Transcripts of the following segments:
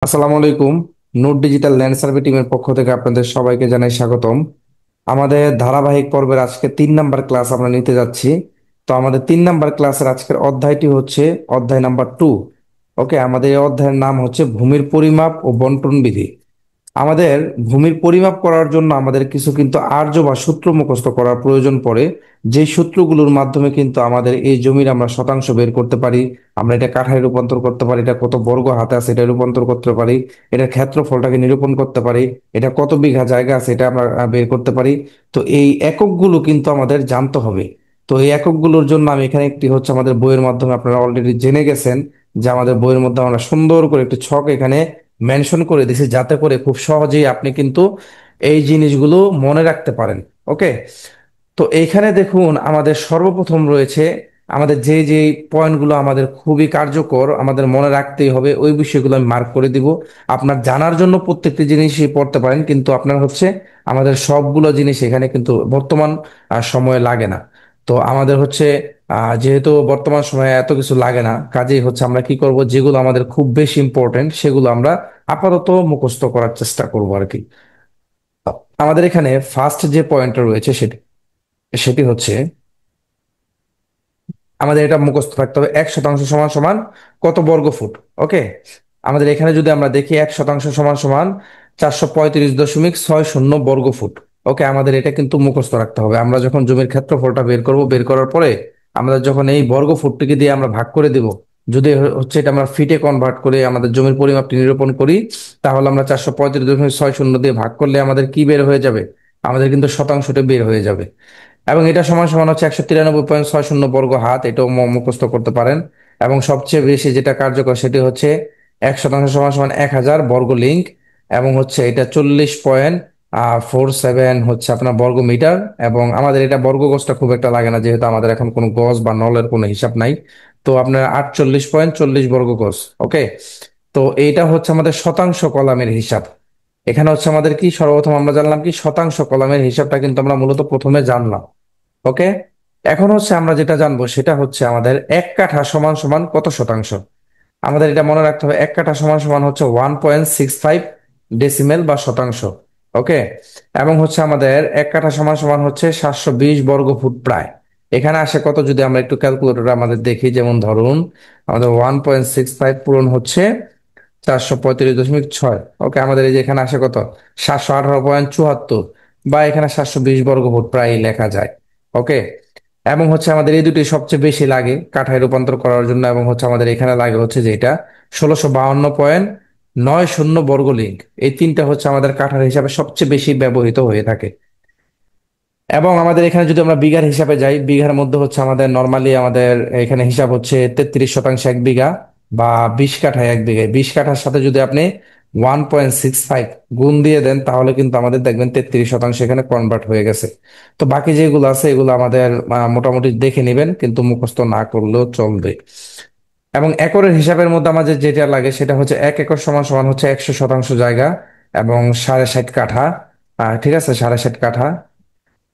আসসালামু আলাইকুম। Note digital land survey টিমের পক্ষ থেকে আপনাদের সবাইকে জানাই স্বাগতম। আমাদের ধারাবাহিক পর্বের আজকে 3 নাম্বার ক্লাস আমরা নিতে যাচ্ছি। তো আমাদের 3 নাম্বার ক্লাসের আজকের অধ্যায়টি হচ্ছে অধ্যায় নাম্বার 2। ওকে, আমাদের এই অধ্যায়ের নাম হচ্ছে ভূমির পরিমাপ ও বন্টন বিধি। আমাদের ভূমির পরিমাপ করার জন্য আমাদের কিছু কিন্তু আর্য বা সূত্র মুখস্থ করার প্রয়োজন পড়ে। যে সূত্রগুলোর মাধ্যমে কিন্তু আমাদের এই জমির আমরা শতাংশ বের করতে পারি, আমরা এটা কাঠায় রূপান্তর করতে পারি, এটা কত বর্গ হাতে আছে এটা রূপান্তর করতে পারি, এটার ক্ষেত্রফলটাকে নিরূপণ করতে পারি, এটা কত বিঘা জায়গা আছে এটা আমরা বের করতে পারি। তো এই এককগুলো কিন্তু আমাদের জানতে হবে। তো এই এককগুলোর জন্য আমি এখানে একটি হচ্ছে আমাদের বইয়ের মাধ্যমে আপনারা অলরেডি জেনে গেছেন যে আমাদের বইয়ের মধ্যে আমরা সুন্দর করে একটি ছক এখানে মেনশন করে দিছি, যাতে করে খুব সহজেই আপনি কিন্তু এই জিনিসগুলো মনে রাখতে পারেন। ওকে, তো এইখানে দেখুন আমাদের সর্বপ্রথম রয়েছে আমাদের যে যে পয়েন্টগুলো আমাদের খুবই কার্যকর, আমাদের মনে রাখতেই হবে ওই বিষয়গুলো আমি মার্ক করে দিব। আপনার জানার জন্য প্রত্যেকটি জিনিসই পড়তে পারেন, কিন্তু আপনার হচ্ছে আমাদের সবগুলো জিনিস এখানে কিন্তু বর্তমান সময়ে লাগে না। তো আমাদের হচ্ছে যেহেতু বর্তমান সময়ে এত কিছু লাগে না, কাজেই হচ্ছে আমরা কি করব, যেগুলো আমাদের খুব বেশি ইম্পর্টেন্ট সেগুলো আমরা আপাতত মুখস্থ করার চেষ্টা করবো আর কি। আমাদের এখানে ফার্স্ট যে পয়েন্টটা রয়েছে সেটি সেটি হচ্ছে আমাদের এটা মুখস্থ থাকতে হবে 1 শতাংশ সমান সমান কত বর্গ ফুট। ওকে, আমাদের এখানে যদি আমরা দেখি 1 শতাংশ সমান সমান 435.60 বর্গ ফুট। ওকে, আমাদের এটা কিন্তু মুখস্থ রাখতে হবে। আমরা যখন জমির ক্ষেত্রফলটা বের করব, বের করার পরে আমরা যখন এই বর্গ ফুটটিকে দিয়ে আমরা ভাগ করে দিব, যদি হচ্ছে এটা আমরা ফিটে কনভার্ট করে আমাদের জমির পরিমাপটি নিরূপণ করি, তাহলে আমরা 435.60 দিয়ে ভাগ করলে আমাদের কি বের হয়ে যাবে, আমাদের কিন্তু শতাংশটা বের হয়ে যাবে। এবং এটা সমান সমান হচ্ছে 193.60 বর্গ হাত, এটাও মুখস্থ করতে পারেন। এবং সবচেয়ে বেশি যেটা কার্যকর সেটি হচ্ছে 1 শতাংশ সমান সমান 1000 বর্গ লিঙ্ক। এবং হচ্ছে এটা 40.47 হচ্ছে আপনার বর্গ মিটার। এবং আমাদের এটা বর্গ গজটা খুব একটা লাগে না, যেহেতু আমাদের এখন কোনো গজ বা নলের কোনো হিসাব নাই। তো আপনার 48.40 বর্গ গজ। ওকে, তো এইটা হচ্ছে আমাদের শতাংশ কলামের হিসাব। এখানে হচ্ছে আমাদের কি সর্বপ্রথম আমরা জানলাম কি শতাংশ কলামের হিসাবটা কিন্তু আমরা মূলত প্রথমে জানলাম। ওকে, এখন হচ্ছে আমরা যেটা জানবো সেটা হচ্ছে আমাদের 1 কাঠা সমান সমান কত শতাংশ। আমাদের এটা মনে রাখতে হবে, 1 কাঠা সমান সমান হচ্ছে 1.65 ডেসিমেল বা শতাংশ। ওকে, এবং হচ্ছে আমাদের 1 কাঠা সমান সমান হচ্ছে 720 বর্গ ফুট প্রায়। এখানে আসে কত, যদি আমরা একটু ক্যালকুলেটর আমাদের দেখি, যেমন ধরুন আমাদের 1.65 পূরণ হচ্ছে 435.6। ওকে, আমাদের এই যে এখানে আসে কত, 718.74, বা এখানে 720 বর্গ ফুট প্রায় লেখা যায়। ওকে, এবং হচ্ছে আমাদের এই দুটি সবচেয়ে বেশি লাগে কাঠায় রূপান্তর করার জন্য। এবং হচ্ছে আমাদের এখানে লাগে হচ্ছে যে এটা 1652.90 বর্গ লিঙ্ক। এই তিনটা হচ্ছে আমাদের কাঠার হিসাবে সবচেয়ে বেশি ব্যবহৃত হয়ে থাকে। এবং আমাদের এখানে যদি আমরা বিঘার হিসাবে যাই, বিঘার মধ্যে হচ্ছে আমাদের নর্মালি আমাদের এখানে হিসাব হচ্ছে 33 শতাংশ 1 বিঘা, বা 20 কাঠায় 1 বিঘায়। 20 কাঠার সাথে যদি আপনি 1.65 গুণ দিয়ে দেন, তাহলে কিন্তু আমাদের দেখবেন 33 শতাংশ এখানে কনভার্ট হয়ে গেছে। তো বাকি যেগুলো আছে এগুলো আমাদের মোটামুটি দেখে নেবেন, কিন্তু মুখস্থ না করলেও চলবে। এবং একরের হিসাবের মধ্যে আমাদের যেটা লাগে সেটা হচ্ছে 1 একর সমান সমান হচ্ছে 100 শতাংশ জায়গা, এবং 60.5 কাঠা। ঠিক আছে, 60.5 কাঠা।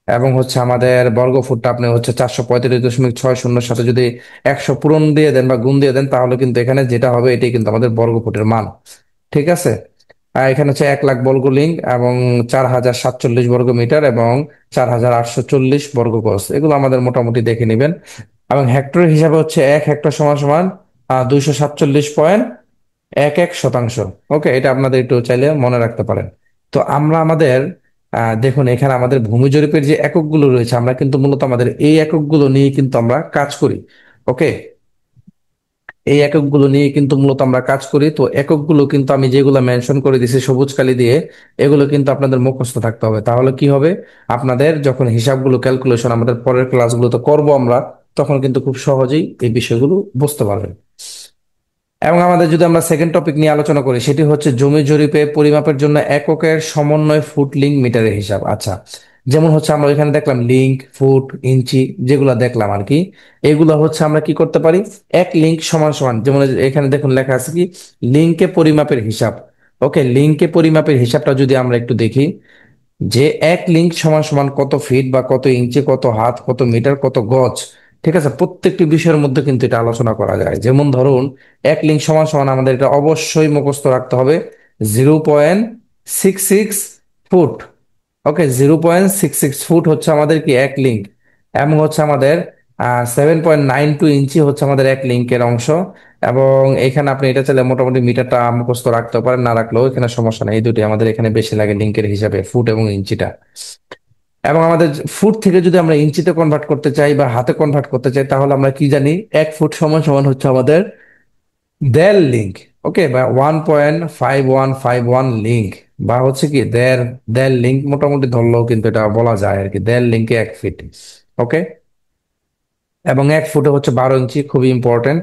এবং হচ্ছে আমাদের বর্গ ফুটটা আপনি হচ্ছে 435.60 সাথে যদি 100 পূরণ দিয়ে দেন বা গুণ দিয়ে দেন, তাহলে কিন্তু এখানে যেটা হবে এটাই কিন্তু আমাদের বর্গ ফুটের মান। ঠিক আছে, এখানে হচ্ছে 1 লাখ বর্গ লিঙ্ক, এবং 4047 বর্গ মিটার, এবং 4840 বর্গ গজ। এগুলো আমাদের মোটামুটি দেখে নেবেন। এবং হেক্টরের হিসাবে হচ্ছে 1 হেক্টর সমান সমান 247.11 শতাংশ। ওকে, এটা আপনাদের একটু চাইলে মনে রাখতে পারেন। তো আমরা আমাদের দেখুন এখানে আমাদের ভূমি জরিপের যে এককগুলো রয়েছে, আমরা কিন্তু মূলত আমাদের এই এককগুলো নিয়ে কিন্তু আমরা কাজ করি। ওকে, এই এককগুলো নিয়ে কিন্তু মূলত আমরা কাজ করি। তো এককগুলো কিন্তু আমি যেগুলো মেনশন করে দিছি সবুজ কালি দিয়ে, এগুলো কিন্তু আপনাদের মুখস্থ থাকতে হবে। তাহলে কি হবে, আপনাদের যখন হিসাবগুলো ক্যালকুলেশন আমাদের পরের ক্লাসগুলোতে করব আমরা, তখন কিন্তু খুব সহজেই এই বিষয়গুলো বুঝতে পারবেন। এবং আমাদের যদি আমরা সেকেন্ড টপিক নিয়ে আলোচনা করি, সেটি হচ্ছে জমি জরিপে পরিমাপের জন্য এককের সমন্বয় ফুট লিঙ্ক মিটারের হিসাব। আচ্ছা, যেমন হচ্ছে আমরা এখানে দেখলাম লিঙ্ক, ফুট, ইঞ্চি, যেগুলো দেখলাম আর কি, এগুলো হচ্ছে আমরা কি করতে পারি, এক লিঙ্ক সমান সমান, যেমন এই যে এখানে দেখুন লেখা আছে কি লিঙ্কে পরিমাপের হিসাব। ওকে, লিঙ্কে পরিমাপের হিসাবটা যদি আমরা একটু দেখি, যে এক লিঙ্ক সমান সমান কত ফিট বা কত ইঞ্চি, কত হাত, কত মিটার, কত গজ। ঠিক আছে, প্রত্যেকটি বিষয়ের মধ্যে কিন্তু এটা আলোচনা করা যায়। যেমন ধরুন, এক লিঙ্ক সমান সমান আমাদের এটা অবশ্যই মুখস্থ রাখতে হবে, 0.66 ফুট। ওকে, 0.66 ফুট হচ্ছে আমাদের কি এক লিঙ্ক, এবং হচ্ছে আমাদের 7.92 ইঞ্চি হচ্ছে আমাদের এক লিঙ্কের অংশ। এবং এখানে আপনি এটা চাইলে মোটামুটি মিটারটা মুখস্থ রাখতে পারেন, না রাখলেও এখানে সমস্যা নেই, এই দুটি আমাদের এখানে বেশি লাগে লিঙ্কের হিসাবে, ফুট এবং ইঞ্চিটা। এবং আমাদের ফুট থেকে যদি আমরা ইঞ্চিতে কনভার্ট করতে চাই বা হাতে কনভার্ট করতে চাই, তাহলে আমরা কি জানি, 1 ফুট সমান সমান হচ্ছে আমাদের 1.5 লিঙ্ক। ওকে, বা 1.5151 লিঙ্ক, বা হচ্ছে কি 1.5 লিঙ্ক মোটামুটি ধরলেও কিন্তু এটা বলা যায় আর কি, 1.5 লিঙ্কে 1 ফিট। ওকে, এবং 1 ফুটে হচ্ছে 12 ইঞ্চি, খুবই ইম্পর্টেন্ট।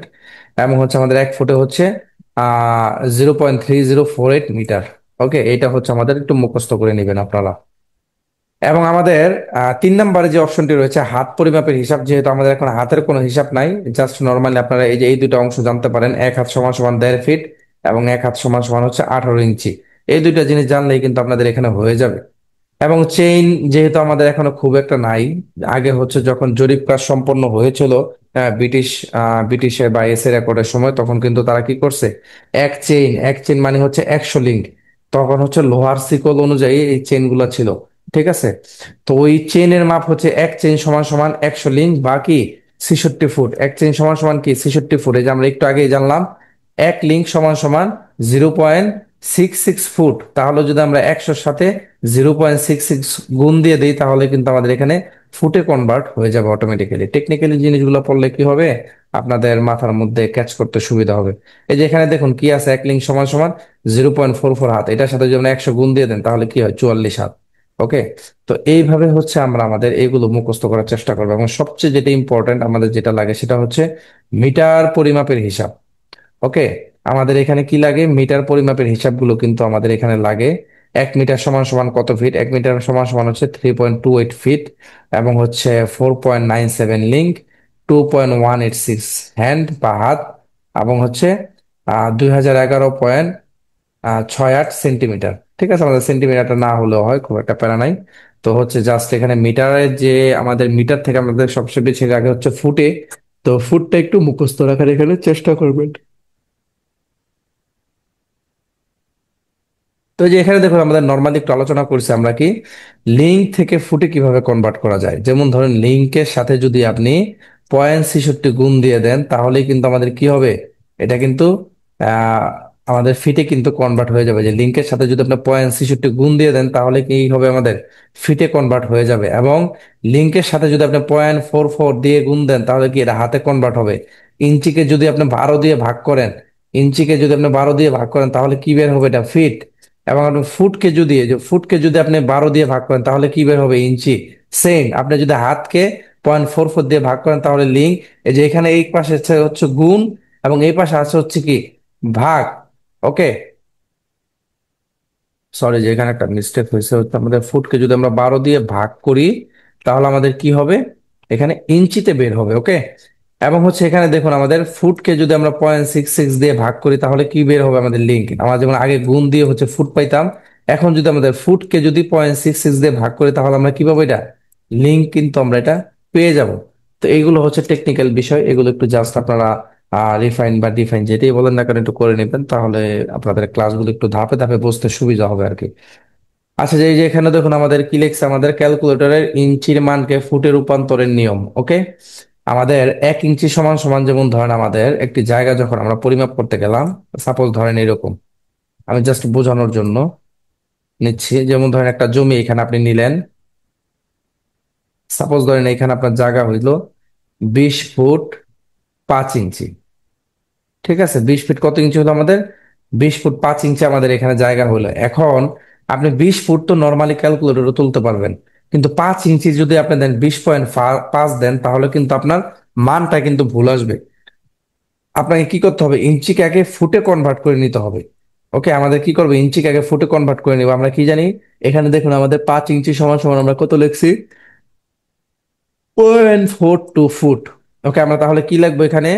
এবং হচ্ছে আমাদের 1 ফুটে হচ্ছে 0.3048 মিটার। ওকে, এটা হচ্ছে আমাদের একটু মুখস্থ করে নেবেন আপনারা। এবং আমাদের 3 নম্বরে যে অপশনটি রয়েছে হাত পরিমাপের হিসাব, যেহেতু আমাদের এখন হাতের কোনো হিসাব নাই, জাস্ট নর্মালি আপনারা এই যে এই দুটো অংশ জানতে পারেন, এক হাত সমান সমান 1.5 ফিট এবং এক হাত সমান সমান হচ্ছে 18 ইঞ্চি। এই দুইটা জিনিস জানলেই কিন্তু আপনাদের এখানে হয়ে যাবে। এবং চেইন যেহেতু আমাদের এখনো খুব একটা নাই, আগে হচ্ছে যখন জরিপ কাজ সম্পন্ন হয়েছিল ব্রিটিশের বা এস এ রেকর্ডের সময়, তখন কিন্তু তারা কি করছে, এক চেইন মানে হচ্ছে 100 লিঙ্ক। তখন হচ্ছে লোহার শিকল অনুযায়ী এই চেইন গুলা ছিল। ঠিক আছে, তো ওই চেইনের মাপ হচ্ছে এক চেইন সমান সমান 100 লিঙ্ক, বাকি 66 ফুট। এক চেইন সমান সমান কি 66 ফুট, এই যে আমরা একটু আগেই জানলাম, এক লিঙ্ক সমান সমান 0.66 ফুট। তাহলে যদি আমরা 100-র সাথে 0.66 গুণ দিয়ে দিই, তাহলে কিন্তু আমাদের এখানে ফুটে কনভার্ট হয়ে যাবে অটোমেটিক্যালি। টেকনিক্যালি জিনিসগুলো পড়লে কি হবে, আপনাদের মাথার মধ্যে ক্যাচ করতে সুবিধা হবে। এই যে এখানে দেখুন কি আছে, এক লিঙ্ক সমান সমান 0.44 হাত, এটার সাথে যদি আমরা 100 গুণ দিয়ে দেন, তাহলে কি হয়, 44 হাত। ওকে, তো এইভাবে হচ্ছে আমরা আমাদের এইগুলো মুখস্থ করার চেষ্টা করবো। এবং সবচেয়ে যেটা ইম্পর্টেন্ট আমাদের যেটা লাগে, সেটা হচ্ছে মিটার পরিমাপের হিসাব। ওকে, আমাদের এখানে কি লাগে, মিটার পরিমাপের হিসাবগুলো কিন্তু আমাদের এখানে লাগে। 1 মিটার সমান সমান কত ফিট, 1 মিটার সমান সমান হচ্ছে 3.28 ফিট, এবং হচ্ছে 4.97 লিঙ্ক, 2.186 হ্যান্ড বা হাত, এবং হচ্ছে 2011.68 সেন্টিমিটার। ঠিক আছে, আমাদের সেন্টিমিটারটা না হলেও হয়, খুব একটা প্যারা নাই। তো হচ্ছে জাস্ট এখানে মিটারের যে, আমাদের মিটার থেকে আমাদের সবচেয়ে বেশি আগে হচ্ছে ফুটে, তো ফুটটা একটু মুখস্থ রাখার এখানে চেষ্টা করবেন। তো এই যে এখানে দেখুন, আমাদের নর্মালি একটু আলোচনা করছি আমরা কি, লিঙ্ক থেকে ফুটে কিভাবে কনভার্ট করা যায়। যেমন ধরেন, লিঙ্কের সাথে যদি আপনি 0.66 গুণ দিয়ে দেন, তাহলে কিন্তু আমাদের কি হবে, এটা কিন্তু আহ আমাদের ফিটে কিন্তু কনভার্ট হয়ে যাবে। যে লিঙ্কের সাথে যদি আপনি 0.66 গুণ দিয়ে দেন, তাহলে কি হবে, আমাদের ফিটে কনভার্ট হয়ে যাবে। এবং লিঙ্কের সাথে যদি আপনি 0.44 দিয়ে গুণ দেন, তাহলে কি এটা হাতে কনভার্ট হবে। ইঞ্চিকে যদি আপনি 12 দিয়ে ভাগ করেন, তাহলে কি বের হবে, এটা ফিট। এবং আপনি ফুটকে যদি আপনি 12 দিয়ে ভাগ করেন, তাহলে কি বের হবে, ইঞ্চি। সেম, আপনি যদি হাতকে 0.44 দিয়ে ভাগ করেন, তাহলে লিঙ্ক। এই যে এখানে এই পাশে হচ্ছে গুণ, এবং এই পাশে আছে হচ্ছে কি, ভাগ। ওকে, সরি, যে এখানে একটা মিস্টেক হয়েছে, হচ্ছে আমাদের ফুটকে যদি আমরা 12 দিয়ে ভাগ করি, তাহলে আমাদের কি হবে, এখানে ইঞ্চিতে বের হবে। ওকে, এবং হচ্ছে এখানে দেখুন, আমাদের ফুটকে যদি আমরা 0.66 দিয়ে ভাগ করি, তাহলে কি বের হবে, আমাদের লিঙ্ক। আমরা যেমন আগে গুণ দিয়ে হচ্ছে ফুট পাইতাম, এখন যদি আমাদের ফুটকে যদি 0.66 দিয়ে ভাগ করি, তাহলে আমরা কি পাবো, এটা লিঙ্ক কিন্তু আমরা এটা পেয়ে যাব। তো এইগুলো হচ্ছে টেকনিক্যাল বিষয়, এগুলো একটু জাস্ট আপনারা রিফাইন বা ডিফাইন যেটাই বলেন না কেন একটু করে নেবেন, তাহলে আপনাদের ক্লাসগুলো একটু ধাপে ধাপে বুঝতে সুবিধা হবে আর কি। আচ্ছা, যে এই যে এখানে দেখুন, আমাদের কি লিখছে, আমাদের ক্যালকুলেটরের ইঞ্চির মানকে ফুটে রূপান্তরের নিয়ম। ওকে, আমাদের 1 ইঞ্চি সমান সমান, যেমন ধরেন আমাদের একটি জায়গা যখন আমরা পরিমাপ করতে গেলাম, সাপোজ ধরেন এরকম, আমি জাস্ট বোঝানোর জন্য নিচ্ছি, যেমন ধরেন একটা জমি এখানে আপনি নিলেন, সাপোজ ধরেন এখানে আপনার জায়গা হইলো 20 ফুট 5 ইঞ্চি। ঠিক আছে, 20 ফিট কত ইঞ্চি হলো আমাদের, 20 ফুট 5 ইঞ্চি আমাদের এখানে জায়গা হলো। এখন আপনি 20 ফুট তো নর্মালি ক্যালকুলেটরে তুলতে পারবেন, কিন্তু 5 ইঞ্চি যদি আপনি দেন, 20.5 দেন, তাহলে কিন্তু আপনার মানটা কিন্তু ভুল আসবে। আপনাকে কি করতে হবে, ইঞ্চিকে আগে ফুটে কনভার্ট করে নিতে হবে। ওকে, আমাদের কি করবে, ইঞ্চিকে আগে ফুটে কনভার্ট করে নিব। আমরা কি জানি, এখানে দেখুন, আমাদের 5 ইঞ্চি সমান সমান আমরা কত লিখছি, 0.42 ফুট। ওকে, আমরা তাহলে কি লিখবো এখানে,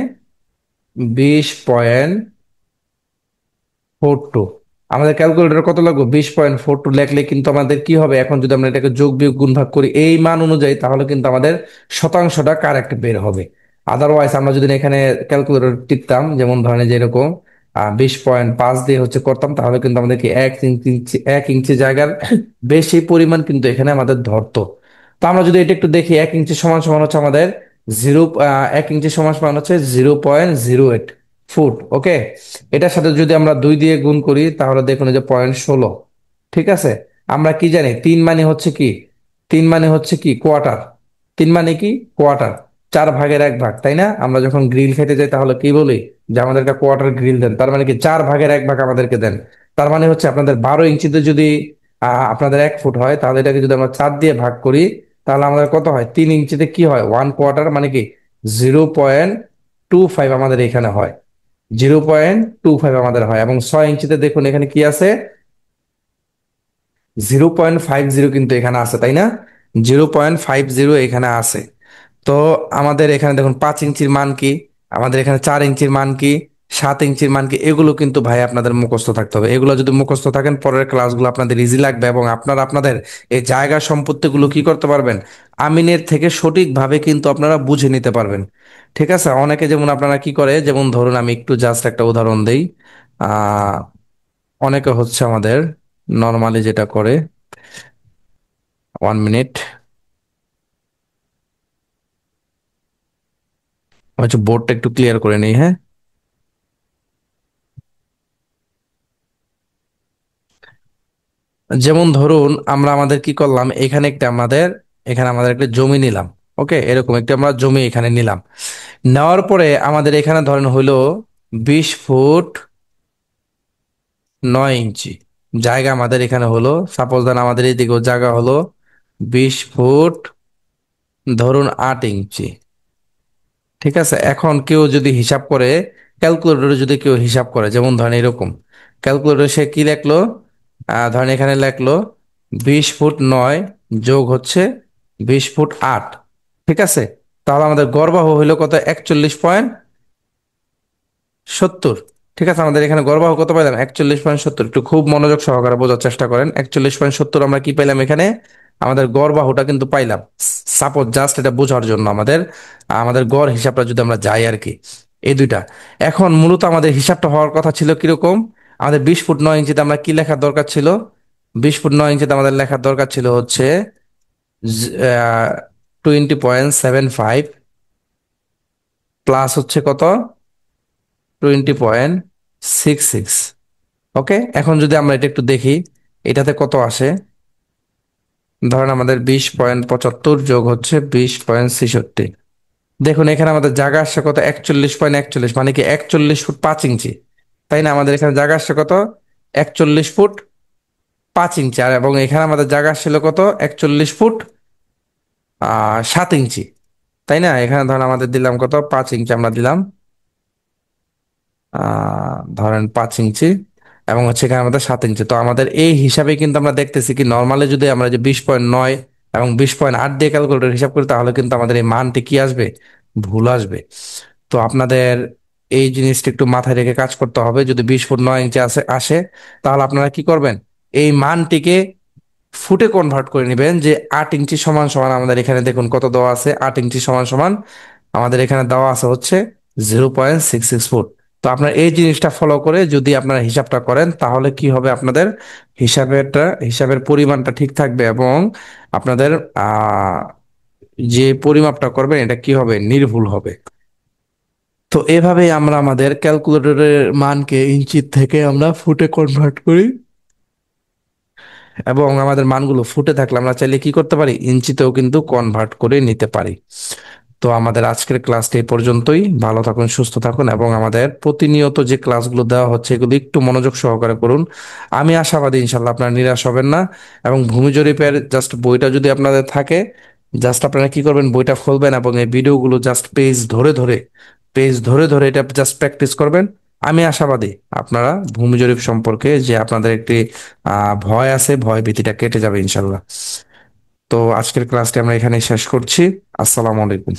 20.42। আমাদের ক্যালকুলেটর কত লাগবে? 20.42 লেখলে কিন্তু আমাদের কি হবে, এখন যদি আমরা এটাকে যোগ বিয়োগ গুণ ভাগ করি এই মান অনুযায়ী, তাহলে কিন্তু আমাদের শতাংশটা কারেক্ট বের হবে। আদারওয়াইজ আমরা যদি এখানে ক্যালকুলেটর টিপতাম, যেমন ধরেন যে এরকম 20.5 দিয়ে হচ্ছে করতাম, তাহলে কিন্তু আমাদেরকে 1 ইঞ্চি জায়গার বেশি পরিমাণ কিন্তু এখানে আমাদের ধরতো। তো আমরা যদি এটা একটু দেখি, 1 ইঞ্চি সমান সমান হচ্ছে আমাদের জিরো 1 ইঞ্চি সমান সমান হচ্ছে 0.08 ফুট। ওকে, এটার সাথে যদি আমরা 2 দিয়ে গুণ করি, তাহলে দেখুন এই যে 0.16। ঠিক আছে, আমরা কি জানি, 3 মানে হচ্ছে কি কোয়ার্টার। 3 মানে কি কোয়ার্টার, 4 ভাগের 1 ভাগ, তাই না? আমরা যখন গ্রিল খেতে যাই তাহলে কি বলি, যে আমাদেরকে কোয়ার্টার গ্রিল দেন, তার মানে কি 4 ভাগের 1 ভাগ আমাদেরকে দেন। তার মানে হচ্ছে আপনাদের 12 ইঞ্চিতে যদি আপনাদের 1 ফুট হয়, তাহলে এটাকে যদি আমরা 4 দিয়ে ভাগ করি, তাহলে আমাদের কত হয়? 3 ইঞ্চিতে কি হয়, 1 কোয়ার্টার, মানে কি 0.25 আমাদের এখানে হয়। 0.25 আমাদের হয়। এবং 6 ইঞ্চিতে দেখুন এখানে কি আছে, 0.50 কিন্তু এখানে আছে, তাই না? 0.50 এখানে আছে। তো আমাদের এখানে দেখুন 5 ইঞ্চির মান কি, আমাদের এখানে 4 ইঞ্চির মান কি, 7 ইঞ্চির মান কি, এগুলো কিন্তু ভাই আপনাদের মুখস্থ থাকতে হবে। এগুলো যদি মুখস্থ থাকেন, পরের ক্লাসগুলো আপনাদের ইজি লাগবে, এবং আপনারা আপনাদের এই জায়গা সম্পত্তিগুলো কি করতে পারবেন, আমিনের থেকে সঠিকভাবে কিন্তু আপনারা বুঝে নিতে পারবেন। ঠিক আছে, অনেকে যেমন আপনারা কি করে, যেমন ধরুন আমি একটু জাস্ট একটা উদাহরণ দেই। আহ অনেকে হচ্ছে আমাদের নর্মালি যেটা করে, 1 মিনিট, হচ্ছে বোর্ডটা একটু ক্লিয়ার করে নিই, হ্যাঁ। যেমন ধরুন আমরা আমাদের কি করলাম, এখানে আমাদের একটা জমি নিলাম। ওকে, এরকম একটা আমরা জমি এখানে নিলাম। নেওয়ার পরে আমাদের এখানে ধরেন হইলো 20 ফুট 9 ইঞ্চি জায়গা আমাদের এখানে হলো। সাপোজ দেন আমাদের এইদিকেও জায়গা হলো 20 ফুট ধরুন 8 ইঞ্চি। ঠিক আছে, এখন কেউ যদি হিসাব করে, ক্যালকুলেটরে যদি কেউ হিসাব করে, যেমন ধরেন এরকম, ক্যালকুলেটরে সে কি লেখলো, ধরেন এখানে লেখলো 20 ফুট 9 যোগ হচ্ছে 20 ফুট 8। ঠিক আছে, তাহলে আমাদের গড় বাহু হইলো কত, 41.70। ঠিক আছে, আমাদের এখানে গড় বাহু কত পাইলাম, 41.70। একটু খুব মনোযোগ সহকারে বোঝার চেষ্টা করেন, 41.70 আমরা কি পাইলাম এখানে, আমাদের গড় বাহুটা কিন্তু পাইলাম। সাপোজ জাস্ট এটা বোঝার জন্য আমাদের আমাদের গড় হিসাবটা যদি আমরা যাই আর কি, এই দুইটা। এখন মূলত আমাদের হিসাবটা হওয়ার কথা ছিল কিরকম, আমাদের 20 ফুট 9 ইঞ্চিতে আমরা কি লেখার দরকার ছিল, 20 ফুট 9 ইঞ্চিতে আমাদের লেখার দরকার ছিল হচ্ছে 20.75 প্লাস হচ্ছে কত, 20.66। ওকে, এখন যদি আমরা এটা একটু দেখি, এটাতে কত আসে, ধরেন আমাদের 20.75 যোগ হচ্ছে 20.66। দেখুন এখানে আমাদের জায়গা আসছে কত, 41.41, মানে কি 41 ফুট 5 ইঞ্চি, তাই না? আমাদের এখানে জায়গা আসছে কত, 41 ফুট 5 ইঞ্চি। আর এবং এখানে আমাদের জায়গা আসছিল কত, 41 ফুট 7 ইঞ্চি, তাই না? এখানে ধরেন আমাদের দিলাম কত, 5 ইঞ্চি আমরা দিলাম, ধরেন 5 ইঞ্চি, এবং হচ্ছে এখানে আমাদের 7 ইঞ্চি। তো আমাদের এই হিসাবে কিন্তু আমরা দেখতেছি কি, নর্মালি যদি আমরা যে 20.9 এবং 20.8 দিয়ে ক্যালকুলেটর হিসাব করি, তাহলে কিন্তু আমাদের এই মানটি কি আসবে, ভুল আসবে। তো আপনাদের এই জিনিসটা একটু মাথায় রেখে কাজ করতে হবে। যদি 20 ফুট 9 ইঞ্চি আসে, তাহলে আপনারা কি করবেন, এই মানটিকে ফুটে কনভার্ট করে নেবেন, যে 8 ইঞ্চি সমান সমান আমাদের এখানে দেখুন কত দেওয়া আছে, 8 ইঞ্চি সমান সমান আমাদের এখানে দেওয়া আছে হচ্ছে 0.66 ফুট। তো আপনার এই জিনিসটা ফলো করে যদি আপনারা হিসাবটা করেন, তাহলে কি হবে, আপনাদের হিসাবের পরিমাণটা ঠিক থাকবে, এবং আপনাদের আহ যে পরিমাপটা করবেন এটা কি হবে, নির্ভুল হবে। তো এভাবেই আমরা আমাদের ক্যালকুলেটরের মানকে ইঞ্চি থেকে আমরা ফুটে কনভার্ট করি, এবং আমাদের মানগুলো ফুটে থাকলে আমরা চাইলে কি করতে পারি, ইঞ্চিতেও কিন্তু কনভার্ট করে নিতে পারি। তো আমাদের আজকের ক্লাসটা এই পর্যন্তই। ভালো থাকুন, সুস্থ থাকুন, এবং আমাদের প্রতিনিয়ত যে ক্লাসগুলো দেওয়া হচ্ছে এগুলো একটু মনোযোগ সহকারে করুন। আমি আশাবাদী ইনশাল্লাহ আপনারা নিরাশ হবেন না। এবং ভূমি জরিপের জাস্ট বইটা যদি আপনাদের থাকে, জাস্ট আপনারা কি করবেন, বইটা খুলবেন এবং এই ভিডিওগুলো জাস্ট পেজ ধরে ধরে এটা জাস্ট প্র্যাকটিস করবেন। আমি আশাবাদী আপনারা ভূমি জরিপ সম্পর্কে যে আপনাদের একটি ভয় আছে, ভয় ভীতিটা কেটে যাবে ইনশাল্লাহ। তো আজকের ক্লাসটি আমরা এখানে শেষ করছি। আসসালামু আলাইকুম।